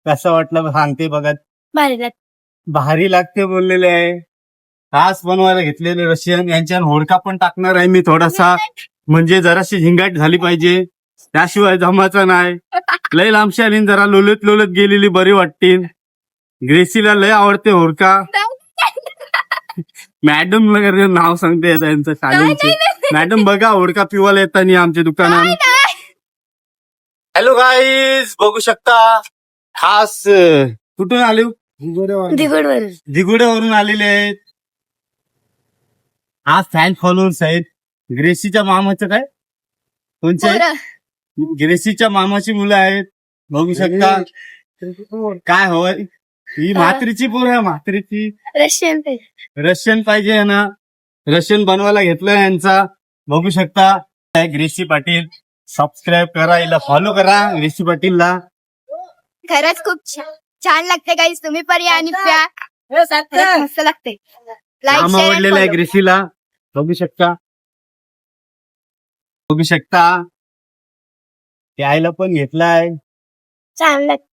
कसं वाटलं सांगते बघा. भारी लागतं. भारी लागते बोललेले आहे. खास बनवायला घेतलेले रशियन. यांच्या होडका पण टाकणार आहे मी थोडासा, म्हणजे जराशी झिंगाट झाली पाहिजे, त्याशिवाय जमायचं नाही. लय लांबशी आली जरा लोलत लोलत गेलेली बरी वाटतील. ग्रेसीला लय आवडते होडका. मॅडम नाव सांगते त्यांचं शाळेचे. मॅडम बघा होडका पिवायला येताना आमच्या दुकानात. हॅलो गाईज, बघू शकता खास कुठून आले? दिगडवरून. दिगुड्यावरून आलेले आहेत. आज फॅन फॉलोअर्स आहेत. ग्रेसीच्या मामाचं काय कोणचे आहेत? ग्रेसीच्या मामाची मुलं आहेत. बघू शकता काय हवंय. ही म्हात्रीची पोर आहे. म्हात्रीची रशियन पाहिजे ना. रशियन बनवायला घेतलं यांचा. बघू शकता ग्रेसी पाटील. सबस्क्राईब करा, हिला फॉलो करा ग्रेसी पाटीलला. खरंच खूप छान लागते गाईस. तुम्ही पण या आणि प्या. मस्त लागते. काम आवडलेलं आहे ग्रेसीला. बघू शकता प्यायला पण घेतलाय. छान लागते.